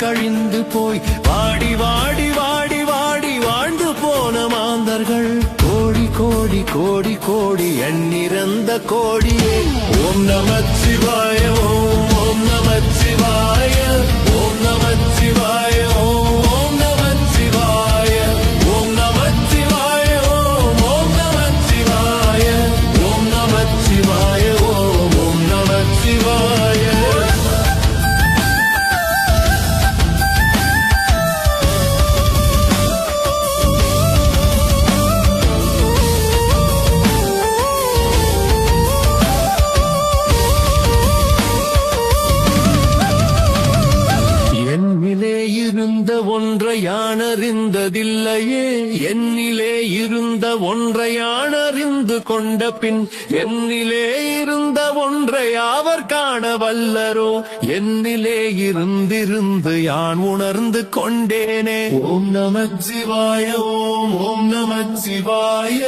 கழிந்து போய் வாடி வாடி வாடி வாடி வாழ்ந்து போன மாந்தர்கள் கோடி கோடி கோடி கோடி எண்ணிறந்த கோடியே. ஓம் நமச்சிவாய ஓம் ஓம் நமச்சிவாய ஓம் நமச்சிவாய ஓம் நமச்சிவாய ஓம் நமச்சிவாய ஓம் ஓம் நமச்சிவாய ஓம் நமச்சிவாய ஓம் ஓம் நமச்சிவாய. இருந்த ஒன்றை யானறிந்ததில்லையே, என்னிலே இருந்த ஒன்றை யானறிந்து கொண்ட பின் என்னிலே இருந்த ஒன்றை அவர் காண வல்லரோ. என்னிலே இருந்திருந்து யான் உணர்ந்து கொண்டேனே. ஓம் நமச்சிவாய ஓம் ஓம் நமச்சிவாய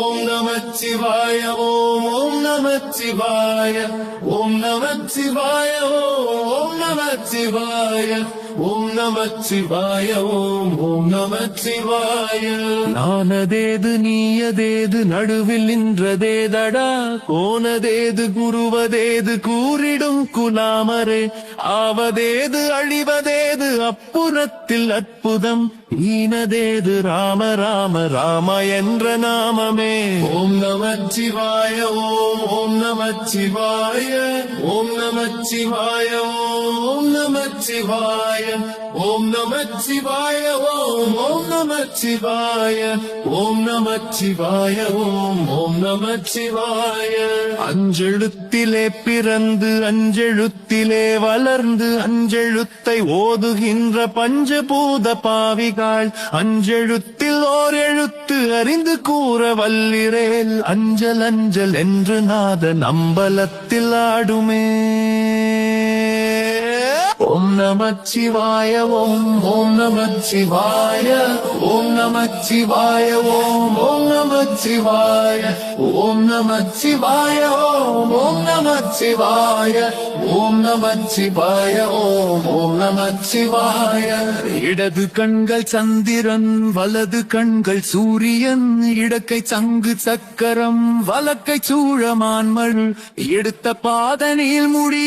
ஓம் நமச்சிவாய ஓம் ஓம் நமச்சிவாய ஓம் நமச்சிவாய ஓம் நமச்சிவாய ஓம் நமச்சிவாய ஓம் ஓம் நமச்சிவாய. நானதேது நீயதேது நடுவில் நின்றதேதடா, கோனதேது குருவதேது கூறிடும் குலாமரே. ஆவதேது அழிவதேது அப்புறத்தில் அற்புதம், ஈனதேது ராம ராம ராம என்ற நாமமே. ஓம் நமச்சிவாய ஓம் ஓம் நமச்சிவாய ஓம் நமச்சிவாய ஓம் நமச்சிவாய ஓம் நமச்சிவாய ஓம் ஓம் நமச்சிவாய ஓம் நமச்சிவாய ஓம் ஓம் நமச்சிவாய. அஞ்செழுத்திலே பிறந்து அஞ்செழுத்திலே வளர்ந்து அஞ்செழுத்தை ஓதுகின்ற பஞ்சபூத பாவிகள் அஞ்செழுத்தில் ஓர் எழுத்து அறிந்து கூற வல்லிரேல். அஞ்சல் அஞ்சல் என்று நாத நம்பலத்தில் ஆடுமே. ஓம் நமச்சிவாய ஓம் ஓம் நமச்சிவாய ஓம் நமச்சிவாய ஓம் ஓம் நமச்சிவாய ஓம் நமச்சிவாய ஓம் ஓம் நமச்சிவாய ஓம் நமச்சிவாய ஓம் ஓம் நமச்சிவாய. இடது கண்கள் சந்திரன் வலது கண்கள் சூரியன், இடக்கை சங்கு சக்கரம் வலக்கை சூழமான்மல், எடுத்த பாதனில் முடி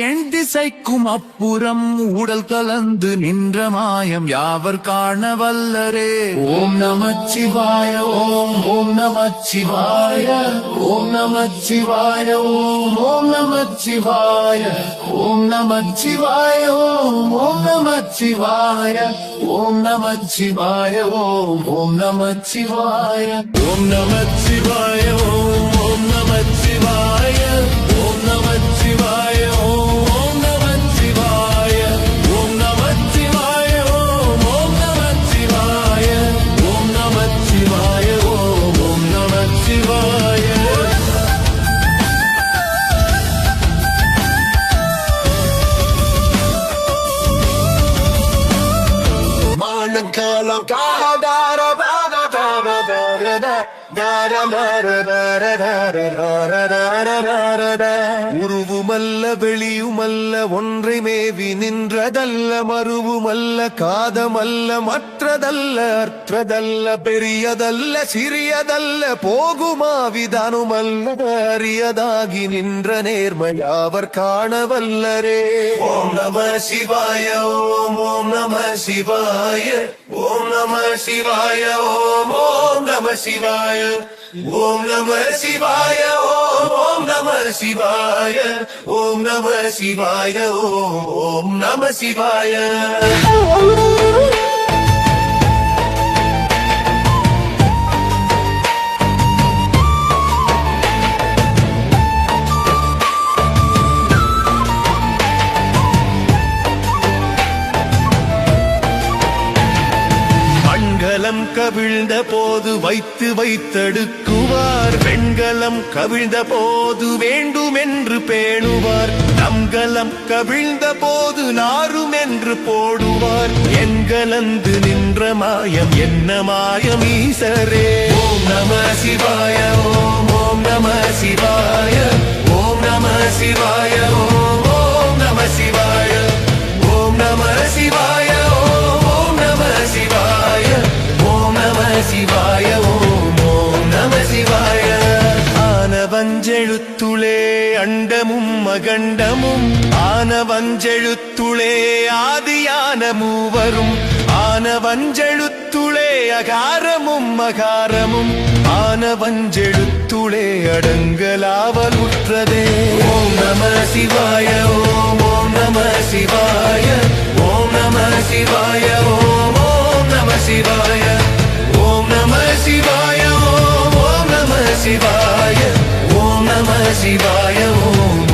என் திசைக்கும் அப்புறம் உடல் கலந்து நின்ற மாயம் யாவர் காண வல்லரே. ஓம் நமச்சிவாய ஓம் ஓம் நமச்சிவாய ஓம் நமச்சிவாய ஓம் ஓம் நமச்சிவாய ஓம் நமச்சிவாய ஓம் ஓம் நமச்சிவாய ஓம் நமச்சிவாய ஓம் ஓம் நமச்சிவாய ஓம் நமச்சிவாய ஓம் ஓம் நமச்சிவாய ஓம் நமச்சிவாய ஓம் ஓம் நமச்சிவாய ஓம் நமச்சிவாய ஓம் ஓம் நமச்சிவாய ஓம் நமச்சிவாய ஓம் ஓம் நமச்சிவாய. காலம் காதார உருவுமல்ல வெளியுமல்ல ஒன்றை மேவி நின்றதல்ல, மறுவுமல்ல காதமல்ல மற்றதல்ல அற்றதல்ல, பெரியதல்ல சிறியதல்ல போகுமாவிதானுமல்ல, அரியதாகி நின்ற நேர்மையாவர் காண வல்லரே. ஓம் நம சிவாய ஓம் ஓம் நம சிவாய ஓம் நம சிவாய ஓம் ஓம் நம சிவாய ஓம் நம சிவாய ஓம் ஓம் நம சிவாய ஓம் நம சிவாய ஓம் ஓம் நம சிவாய. மங்களம் கவிழ்ந்த போது வைத்து வைத்தெடுக்குவார், வெண்கலம் கவிழ்ந்த போது வேண்டும் என்று பேணுவார், நம்கலம் கவிழ்ந்த போது நாரும் என்று போடுவார். எண்கலந்து நின்ற மாயம் என்ன மாயம் ஈசரே. ஓம் நம சிவாய ஓம் ஓம் நம சிவாய ஓம் நம சிவாய ஓம் ஓம் நம சிவாய ஓம் நம நம சிவாய ஓம் நம சிவாய ஓம் நம சிவாய ஓம் நம சிவாய ஆனவஞ்செழுத்துளே அண்டமும் அகண்டமும் ஆனவஞ்செழுத்துளே ஆதியான மூவரும் ஆனவஞ்செழுத்துளே அகாரமும் மகாரமும் ஆனவஞ்செழுத்துளே அடங்கலாவலுற்றதே ஓம் நம சிவாய ஓம் நம சிவாய ஓம் நம சிவாய ஓம் நம சிவாய ஓம் நம சிவாய ஓம் நம சிவாய ஓம் நம சிவாய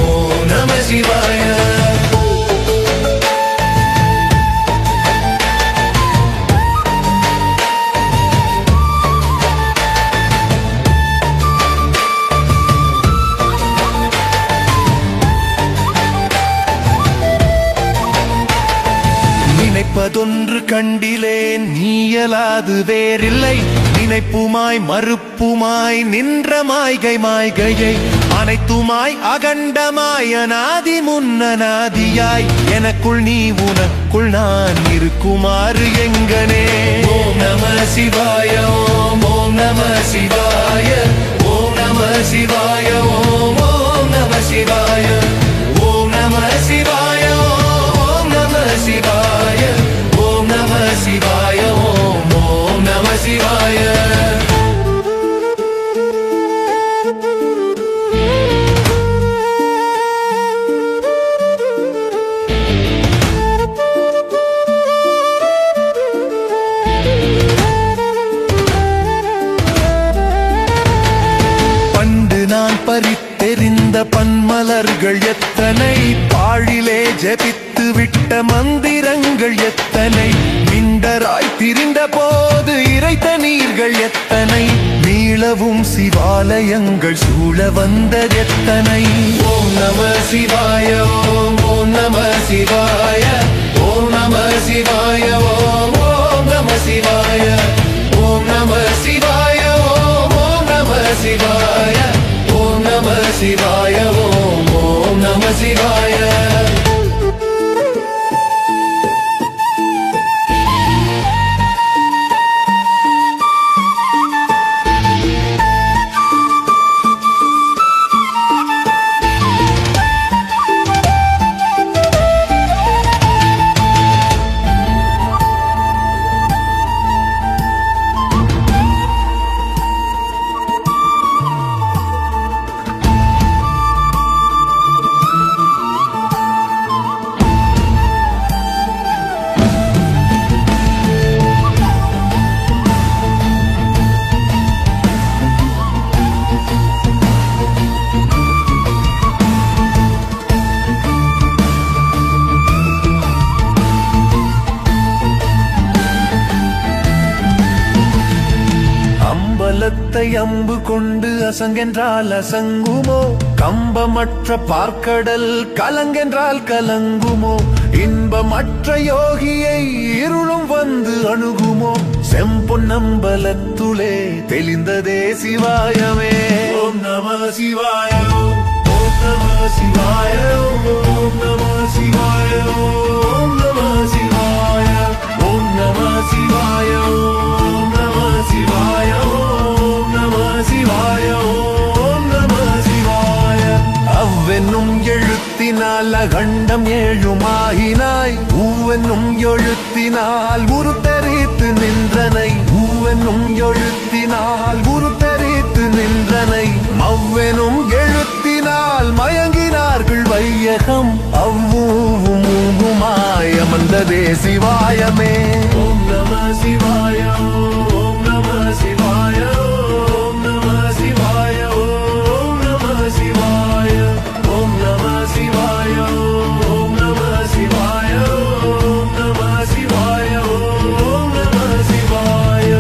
ஓம் நம சிவாய நினைப்பதொன்று கண்டிலேன் நீயலாது வேறில்லை நினைப்புமாய் மறுப்புமாய் நின்ற மாய்கை மாய்கையை அனைத்துமாய் அகண்டமாய் அநாதி முன்னநாதியாய் எனக்குள் நீ உனக்குள் நான் இருக்குமாறு எங்கனே ஓம் நம சிவாய ஓம் நம சிவாய ஓம் நம சிவாய ஓம் நம சிவாய ஓம் நம சிவாய ஓம் நம சிவாய ஓம் நம சிவாய ஓம் நம சிவாய பறித்தெறிந்த பன்மலர்கள் எத்தனை பாழிலே ஜபித்து விட்ட மந்திரங்கள் எத்தனை மிண்டராய் திரிந்த போது இறைத்த நீர்கள் எத்தனை மீளவும் சிவாலயங்கள் சூழ வந்ததெத்தனை ஓம் நம சிவாய ஓம் நம சிவாய ஓம் நம சிவாய ஓம் நம சிவாய ஓம் நம சிவாய ஓம் நம சிவாய ஓம் நம சிவாய ஓம் நம சிவாய அம்பலத்தை அம்பு கொண்டு அசங்கென்றால் அசங்குமோ கம்பமற்ற பார்க்கடல் கலங்கென்றால் கலங்குமோ இன்பமற்ற யோகியை இருளும் வந்து அணுகுமோ செம்பொன்னம்பலத்துளே தெளிந்ததே சிவாயமே ஓம் நம சிவாய ஓம் நம சிவாய ஓம் நம சிவாய ஓம் நம சிவாய ஓம் நம சிவாய ஓம் நம சிவாய ஓம் நம சிவாய ஓம் நம சிவாய அவ்வென்னும் எழுத்தினால் அகண்டம் ஏழுமாகினாய் ஊவென்னும் எழுத்தினால் உருத்தரித்து நின்றனை ஊவென்னும் எழுத்தினால் உருத்தரித்து நின்றனை மவ்வெனும் எழுத்தினால் மயங்கினார்கள் வையகம் அவ்வூவும் ஊவுமாய் அமர்ந்ததே சிவாயமே ஓம் நம சிவாய ஓம் நம சிவாய ஓம் நம சிவாய ஓம் நம சிவாய ஓம் நம சிவாய ஓம் நம சிவாய ஓம் நம சிவாய ஓம் நம சிவாய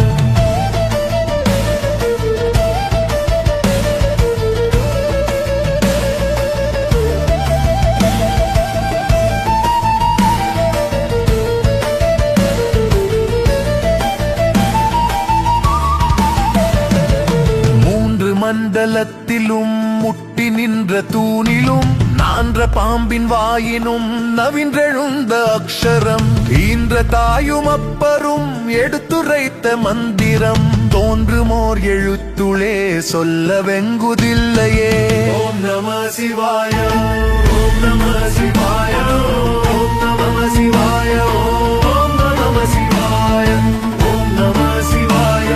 மண்டலத்திலும் முட்டி நின்ற தூணிலும் நான்ற பாம்பின் வாயினும் நவின்றெழுந்த அக்ஷரம் ஈன்ற தாயும் அப்பரும் எடுத்துரைத்த மந்திரம் தோன்றுமோர் எழுத்துளே சொல்ல வெங்குதில்லையே. ஓம் நம சிவாய ஓம் நம சிவாய ஓம் நம சிவாய ஓம் நம சிவாய ஓம் நம சிவாய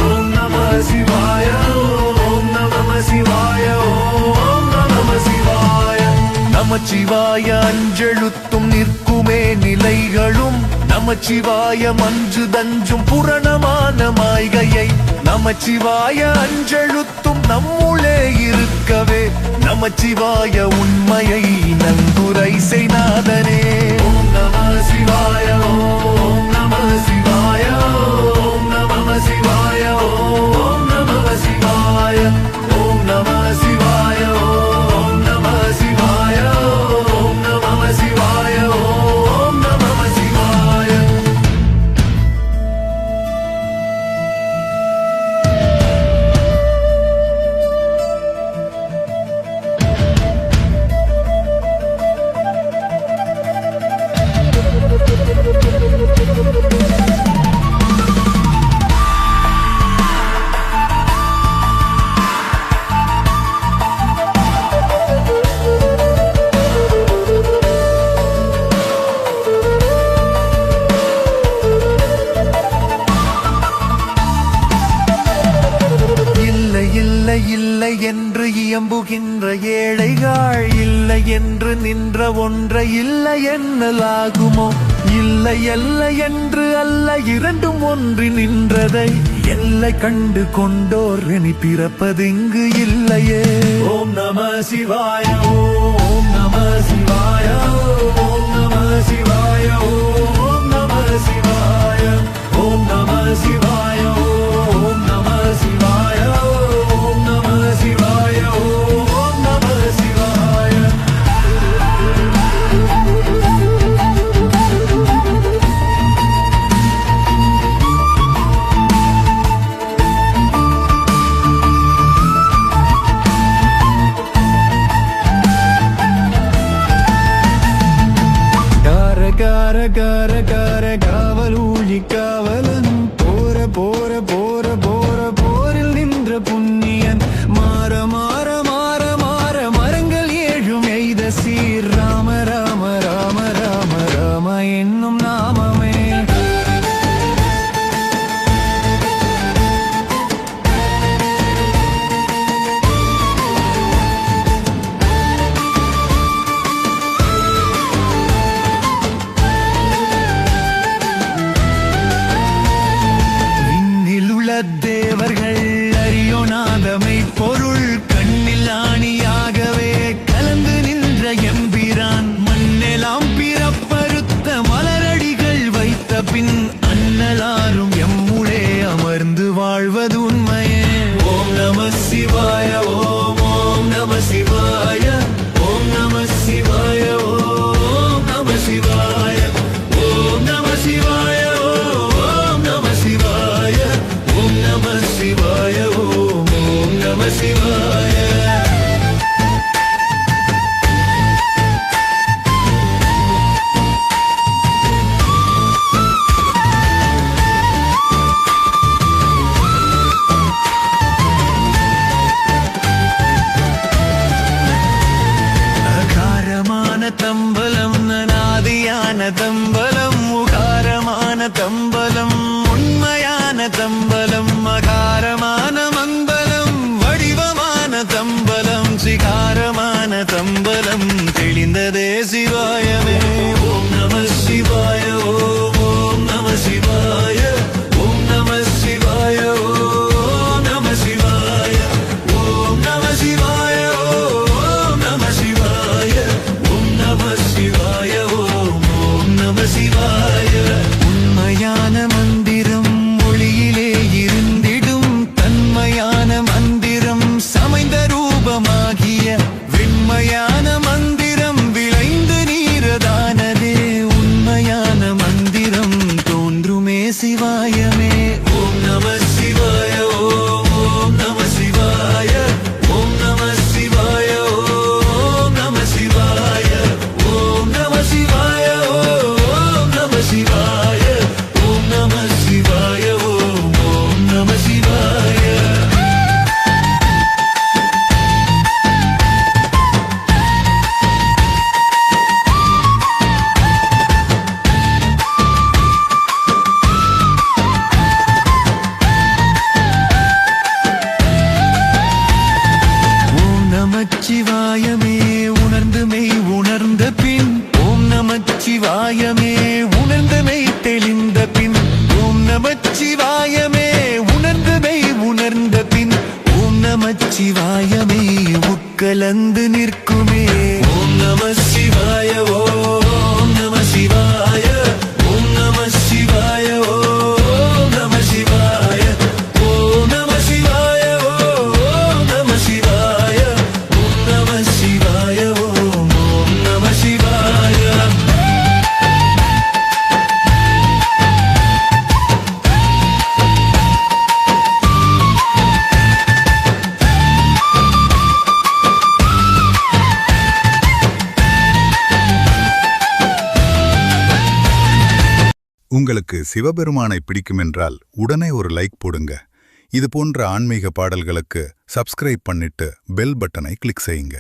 ஓம் நம சிவாய ஓம் நம சிவாய ஓம் நம சிவாய. நமச்சிவாய அஞ்செழுத்தும் நிற்குமே நிலைகளும் நமச்சிவாய மஞ்சு தஞ்சும் புரணமான மாய்கையை நமச்சிவாய அஞ்செழுத்தும் நம்முளே இருக்கவே நமச்சிவாய உண்மையை நன்குரை செய்நாதனே. ஓம் நம சிவாய ஓம் நம சிவாய ஓம் நம சிவாய ஓம் நம சிவாய ஓம் நம சிவாய ஓம் நம சிவாய ஓம் நம சிவாய ஓம் நம சிவாய. இல்லை என்று இயம்புகின்ற ஏழைகள் இல்லை என்று நின்ற ஒன்றை இல்லை என்னலாகுமோ? இல்லை அல்ல என்று அல்ல இரண்டும் ஒன்றி நின்றதை எல்லை கண்டு கொண்டோர் இனி பிறப்பது இங்கு இல்லையே. ஓம் நம சிவாய ஓம் நம சிவாய ஓம் நம சிவாய ஓம் நம சிவாய ஓம் நம சிவாய ஓம் நம சிவாய ஓம் நம சிவாய ஓம் நம சிவாய. கார கார கார காவலூழி காவலன் போர போர போர போர போரில் நின்ற புண்ணியன் மாற மாற மாற மாற மரங்கள் ஏழும் எய்த சீர் ராம ராம ராம ராம ராம என்னும் நாமமே. தேவர்கள் அறியோனாதமை பொருள் கண்ணில் ஆணியாகவே கலந்து நின்ற எம்பிரான் மண்ணெலாம் பிறப்பறுத்த மலரடிகள் வைத்த பின் அண்ணலாரும் எம்முளே அமர்ந்து வாழ்வது உண்மையே. ஓம் நம சிவாய ஓம் ஓம் நம சிவாய ஓம் நம சிவாய ஓம் நம சிவாய ஓம் நம சிவாய ஓம் நம சிவாய ஓம் நம சிவாய ஓம் ஓம் நம சிவாய. அகாரமான தம்பலம் நாதியான தம்பலம் உகாரமான தம்பலம் உண்மையான தம்பலம் மகாரமான மம்பலம் வடிவமான தம்பலம் சிகாரமான தம்பலம் தெளிந்ததே சிவாயமே. ஓம் நம சிவாய ஓம் ஓம் நம சிவாய ஓம் நம சிவாய ஓம் நம சிவாய ஓம் நம சிவாய ஓம் நம சிவாய ஓம் நம சிவாய ஓம் ஓம் நம சிவாய. உண்மையான மந்திரம் ஒளியிலே இருந்திடும் தன்மையான மந்திரம் சமைந்த ரூபமாகிய வெண்மையான மந்திரம் விளைந்து நீரதானதே உண்மையான மந்திரம் தோன்றுமே சிவாயமே. ஓம் நம சிவாய ஓம் ஓம் நம சிவாய ஓம் நம சிவாய ஓம் நம சிவாய உங்களுக்கு சிவபெருமானை பிடிக்குமென்றால் உடனே ஒரு லைக் போடுங்க. இது போன்ற ஆன்மீக பாடல்களுக்கு சப்ஸ்கிரைப் பண்ணிட்டு பெல் பட்டனை கிளிக் செய்யுங்க.